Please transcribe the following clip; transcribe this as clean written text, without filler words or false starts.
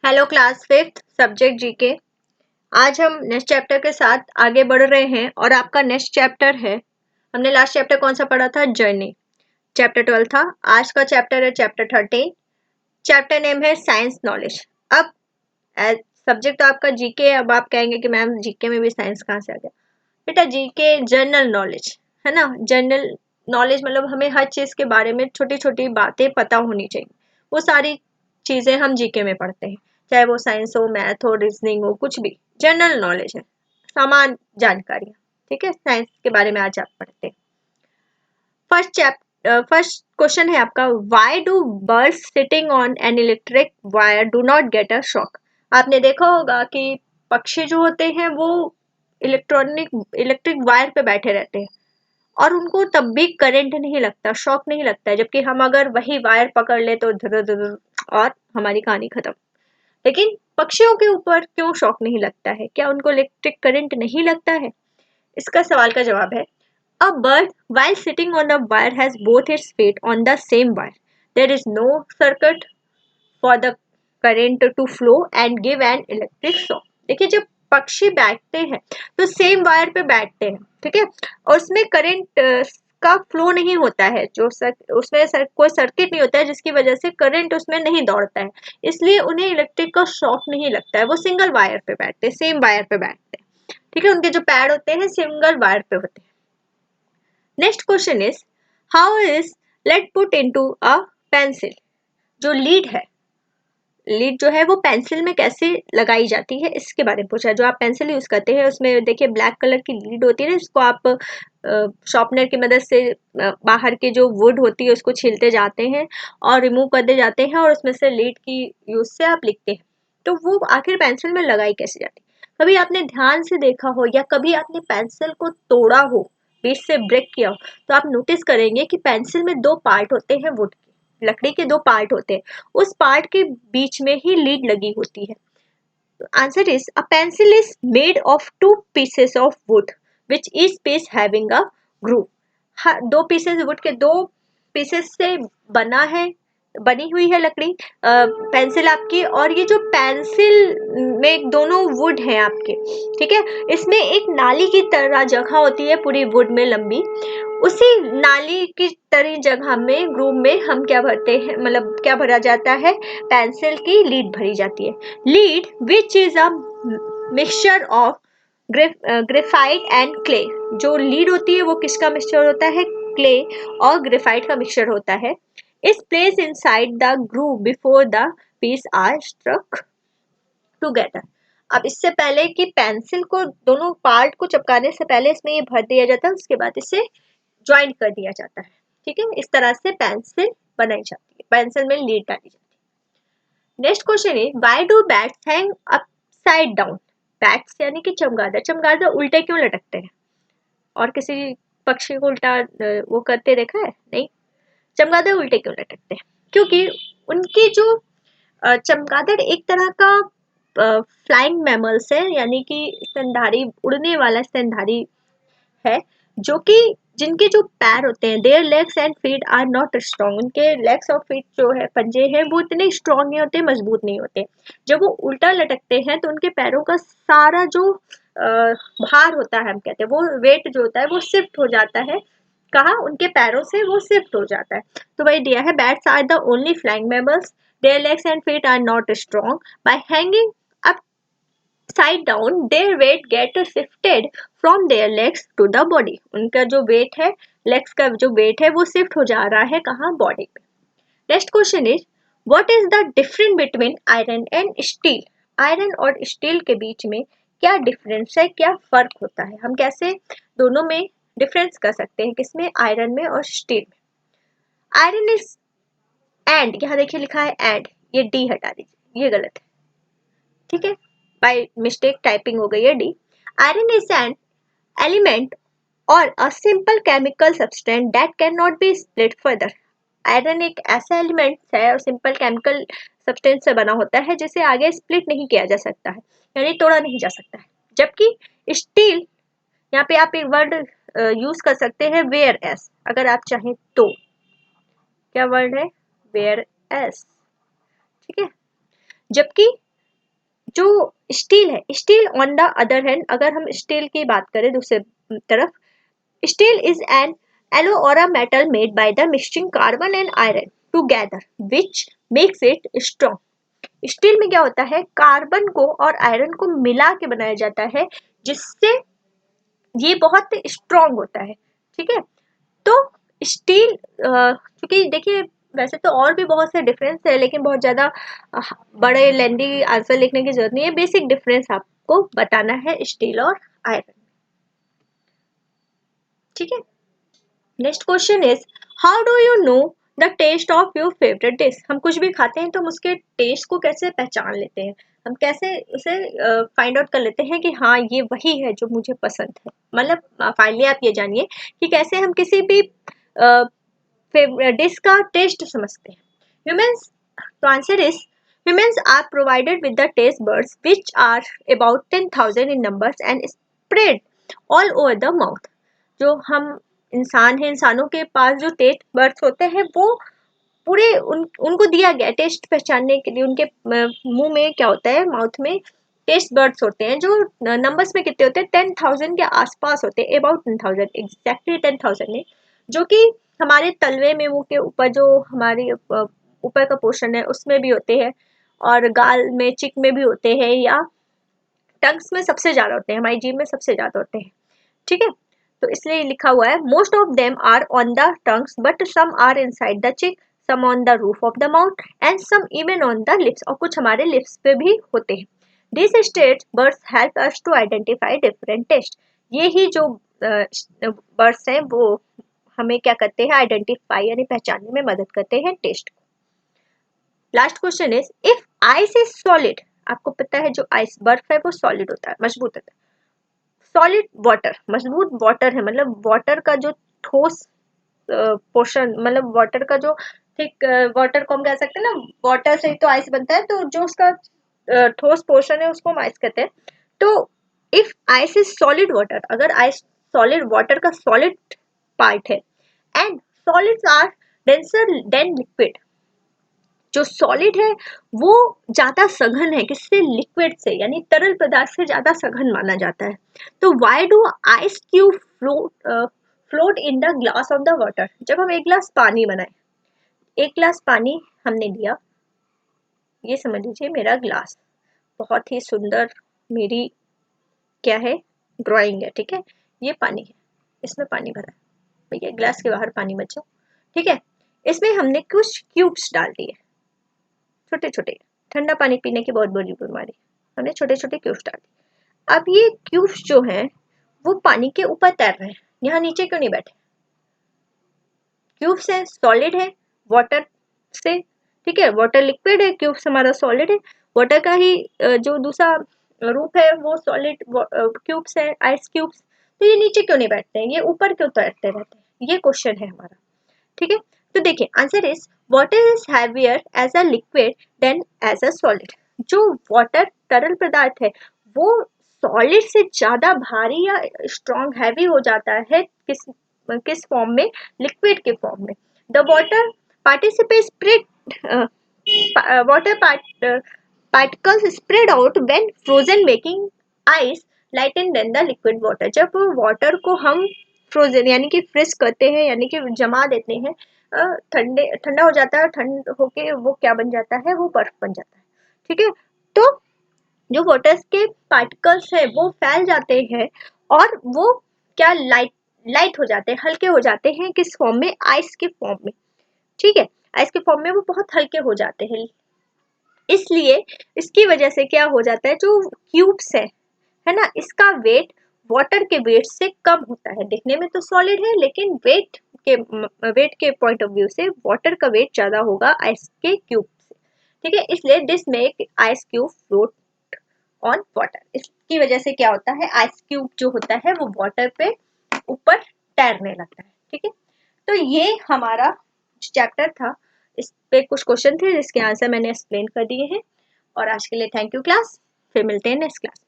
Hello class fifth subject GK. आज हम next chapter के साथ आगे बढ़ रहे हैं और आपका नेक्स्ट चैप्टर है। हमने लास्ट चैप्टर कौन सा पढ़ा था? जर्नी। चैप्टर 12 था। आज का चैप्टर है चैप्टर 13। चैप्टर नेम है साइंस नॉलेज। अब सब्जेक्ट तो आपका जीके है। अब आप कहेंगे कि मैम जीके में भी साइंस कहाँ से आ गया? बेटा जीके जनरल नॉलेज है ना। जनरल नॉलेज मतलब हमें हर चीज के बारे में छोटी छोटी बातें पता होनी चाहिए। वो सारी चीजें हम जीके में पढ़ते हैं, चाहे वो साइंस हो, मैथ हो, रीजनिंग हो, कुछ भी जनरल नॉलेज है, सामान्य जानकारियां। ठीक है, साइंस के बारे में आज आप पढ़ते हैं। फर्स्ट क्वेश्चन है आपका, why do birds sitting on an electric wire do not get a shock? आपने देखा होगा कि पक्षी जो होते हैं वो इलेक्ट्रिक वायर पे बैठे रहते हैं और उनको तब भी करंट नहीं लगता, शॉक नहीं लगता है, जबकि हम अगर वही वायर पकड़ ले तो धर धर और हमारी कहानी खत्म। लेकिन पक्षियों के ऊपर क्यों शॉक नहीं लगता है? क्या उनको इलेक्ट्रिक करंट नहीं लगता है? इसका सवाल का जवाब है, a bird while sitting on a wire has both its feet on the same wire. There is no circuit for the current to flow and give an electric shock. देखिए, जब पक्षी बैठते हैं तो सेम वायर पे बैठते हैं, ठीक है, और उसमें करंट का फ्लो नहीं होता है, उसमें कोई सर्किट नहीं होता है जिसकी वजह से करंट उसमें नहीं दौड़ता है, इसलिए उन्हें इलेक्ट्रिक का शॉक नहीं लगता है। वो सिंगल वायर पे बैठते हैं, सेम वायर पे बैठते हैं, ठीक है, उनके जो पैड होते हैं सिंगल वायर पे होते हैं। Next question is, how is lead put into a pencil? जो लीड है, लीड जो है वो पेंसिल में कैसे लगाई जाती है इसके बारे में पूछा है। जो आप पेंसिल यूज करते हैं उसमें देखिए ब्लैक कलर की लीड होती है ना, इसको आप शॉर्पनर की मदद से बाहर की जो वुड होती है उसको छीलते जाते हैं और रिमूव करते जाते हैं और उसमें से लीड की यूज से आप लिखते हैं। तो वो आखिर पेंसिल में लगाई कैसे जाती है? कभी आपने ध्यान से देखा हो या कभी आपने पेंसिल को तोड़ा हो, बीच से ब्रेक किया हो, तो आप नोटिस करेंगे कि पेंसिल में दो पार्ट होते हैं, वुड के, लकड़ी के दो पार्ट होते हैं, उस पार्ट के बीच में ही लीड लगी होती है। Answer is, a pencil is made of two pieces of wood which each piece having a groove. दो पीसेस वुड के, दो पीसेस से बनी हुई है लकड़ी, पेंसिल आपकी, और ये जो पेंसिल में दोनों वुड हैं आपके, ठीक है, इसमें एक नाली की तरह जगह होती है पूरी वुड में लंबी। उसी नाली की तरह जगह में, ग्रूव में हम क्या भरते हैं, मतलब क्या भरा जाता है? पेंसिल की लीड भरी जाती है। Lead which is a mixture of graphite and clay. जो लीड होती है वो किसका मिक्सचर होता है? क्ले और ग्रेफाइट का मिक्सचर होता है। Is place inside the groove before the piece are struck together. अब इससे पहले कि पेंसिल को, दोनों पार्ट को चिपकाने से पहले इसमें ये भर दिया जाता है, उसके बाद इसे ज्वाइन कर दिया जाता है। ठीक है, इस तरह से पेंसिल बनाई जाती है, पेंसिल में लीड डाली जाती है। नेक्स्ट क्वेश्चन है, why do bats hang upside down? Bats यानी कि चमगादड़, चमगादड़ उल्टे क्यों लटकते हैं? और किसी पक्षी को उल्टा वो करते देखा है? नहीं। चमगादड़ उल्टे क्यों लटकते हैं? क्योंकि उनकी जो चमगादड़ एक तरह का फ्लाइंग मैमल्स है, यानी कि स्तनधारी, उड़ने वाला स्तनधारी है, जो कि जिनके जो पैर होते हैं, their legs and feet are not strong, उनके लेग्स और फीट जो है, पंजे हैं, वो इतने स्ट्रॉन्ग नहीं होते, मजबूत नहीं होते। जब वो उल्टा लटकते हैं तो उनके पैरों का सारा जो भार होता है, हम कहते हैं वो वेट जो होता है वो शिफ्ट हो जाता है, कहा, उनके पैरों से वो शिफ्ट हो जाता है। तो वही दिया है, bats are the only flying mammals, their legs and feet are not strong, by hanging side down their weight get shifted from their legs to the body. उनका जो वेट है, लेग्स का जो वेट है वो शिफ्ट हो जा रहा है कहाँ? बॉडी पे। Next question is, what is the difference between iron and steel? Iron और स्टील के बीच में क्या डिफरेंस है, क्या फर्क होता है? हम कैसे दोनों में डिफरेंस कर सकते हैं, किसमें? आयरन में और स्टील में। आयरन इज एंड, यहाँ देखिए लिखा है एंड, ये डी हटा दीजिए, ये गलत है, ठीक है, बाय मिस्टेक टाइपिंग हो गई है D. Iron is an element और a simple chemical substance that can not be split further. Iron एक ऐसा एलिमेंट है और सिंपल केमिकल सब्सटेंस से बना होता है जिसे आगे स्प्लिट नहीं किया जा सकता है, यानी तोड़ा नहीं जा सकता है। जबकि स्टील, यहाँ पे आप एक वर्ड यूज कर सकते हैं वेयर एस, अगर आप चाहें तो। क्या वर्ड है? वेयर एस, ठीक है। जबकि जो स्टील है, steel on the other hand, अगर हम स्टील की बात करें दूसरे तरफ, स्टील इज एन एलो और a metal made by the mixing carbon and iron together which makes it strong. Steel में क्या होता है, कार्बन को और आयरन को मिला के बनाया जाता है, जिससे ये बहुत स्ट्रॉन्ग होता है। ठीक है, तो स्टील, क्योंकि देखिए वैसे तो और भी बहुत से डिफरेंस है, लेकिन बहुत ज़्यादा बड़े लेंदी आंसर लिखने की जरूरत नहीं है, बेसिक डिफरेंस आपको बताना है स्टील और आयरन। ठीक है, next question is how do you know the taste of your favourite dish. हम कुछ भी खाते हैं तो हम उसके टेस्ट को कैसे पहचान लेते हैं, हम कैसे उसे फाइंड आउट कर लेते हैं कि हाँ ये वही है जो मुझे पसंद है। मतलब फाइनली आप ये जानिए कि कैसे हम किसी भी डिश का टेस्ट समझते हैं। ह्यूमंस, तो answer is humans are provided with the taste buds which are about 10,000 in numbers and spread all over the mouth। जो हम इंसान हैं, इंसानों के पास जो टेस्ट बर्ड्स होते हैं वो पूरे उनको दिया गया टेस्ट पहचानने के लिए। उनके मुंह में क्या होता है, माउथ में टेस्ट बर्ड्स होते हैं जो नंबर्स में कितने होते हैं, 10,000 के आसपास होते हैं, अबाउट 10,000, एग्जैक्टली 10,000 नहीं, जो कि हमारे तलवे में, मुंह के ऊपर जो हमारे ऊपर का पोर्शन है उसमें भी होते हैं, और गाल में, चिक में भी होते हैं, या टंग्स में सबसे ज्यादा होते हैं, हमारी जीभ में सबसे ज्यादा होते हैं। ठीक है, तो इसलिए लिखा हुआ है most of them are on the tongues but some are inside the cheek, some on the roof of the mouth and some even on the lips, और कुछ हमारे लिप्स पे भी होते हैं। This taste buds help us to identify different taste. ये ही जो बर्ड्स हैं वो हमें क्या करते हैं, आइडेंटिफाई यानी पहचानने में मदद करते हैं टेस्ट को। Last question is if ice is solid. आपको पता है जो आइस बर्फ है वो सॉलिड होता है, मजबूत होता है। सॉलिड वाटर, मजबूत वाटर है, मतलब वाटर का जो ठोस पोर्शन, मतलब वाटर का जो थिक वाटर को हम कह सकते हैं ना, वाटर से ही तो आइस बनता है, तो जो उसका ठोस पोर्शन है उसको हम आइस कहते हैं। तो if ice is solid water, अगर आइस सॉलिड वाटर का सॉलिड पार्ट है, and solids are denser than liquid, जो सॉलिड है वो ज्यादा सघन है किससे, लिक्विड से, यानी तरल पदार्थ से ज्यादा सघन माना जाता है। तो why do ice cube float in the glass of the water. जब हम एक ग्लास पानी बनाए, एक ग्लास पानी हमने लिया, ये समझ लीजिए मेरा ग्लास, बहुत ही सुंदर मेरी क्या है, ड्राइंग है। ठीक है, ये पानी है, इसमें पानी भरा है, भैया ग्लास के बाहर पानी मत जाओ। ठीक है, इसमें हमने कुछ क्यूब्स डाल दिए, छोटे छोटे, ठंडा पानी पीने की बहुत बड़ी बीमारी, हमने छोटे छोटे क्यूब्स डाल दिए। अब ये क्यूब्स जो हैं वो पानी के ऊपर तैर रहे हैं, यहाँ नीचे क्यों नहीं बैठे। क्यूब्स है, सॉलिड है, वाटर से, ठीक है, वाटर लिक्विड है, क्यूब्स हमारा सॉलिड है, वाटर का ही जो दूसरा रूप है वो सॉलिड क्यूब्स है, आइस क्यूब्स। तो ये नीचे क्यों नहीं बैठते हैं, ये ऊपर क्यों तैरते रहते हैं, ये क्वेश्चन है हमारा। ठीक है, तो देखिए answer is water is heavier as a liquid than as a solid. जो वाटर तरल पदार्थ है वो सॉलिड से ज्यादा भारी या स्ट्रॉन्ग हैवी हो जाता है किस फॉर्म में, लिक्विड के फॉर्म में। The water participate spread water particles spread out when frozen making ice lighten than the liquid water। जब वाटर को हम फ्रोजन यानी कि फ्रीज करते हैं, यानी कि जमा देते हैं, ठंडा हो जाता है, ठंड होके वो क्या बन जाता है, वो बर्फ बन जाता है। ठीक है, तो जो वाटर के पार्टिकल्स है वो फैल जाते हैं और वो क्या लाइट लाइट हो जाते हैं, हल्के हो जाते हैं, किस फॉर्म में, आइस के फॉर्म में। ठीक है, आइस के फॉर्म में वो बहुत हल्के हो जाते हैं, इसलिए इसकी वजह से क्या हो जाता है, जो क्यूब्स है ना, इसका वेट वाटर के वेट से कम होता है। दिखने में तो सॉलिड है लेकिन वेट के पॉइंट ऑफ व्यू से वाटर का वेट ज्यादा होगा आइस के क्यूब से। ठीक है, इसलिए this make ice cube float on water. इसकी वजह से क्या होता है, आइस क्यूब जो होता है वो वाटर पे ऊपर तैरने लगता है। ठीक है, तो ये हमारा चैप्टर था, इस पे कुछ क्वेश्चन थे जिसके आंसर मैंने एक्सप्लेन कर दिए हैं। और आज के लिए थैंक यू क्लास, फिर मिलते हैं नेक्स्ट क्लास।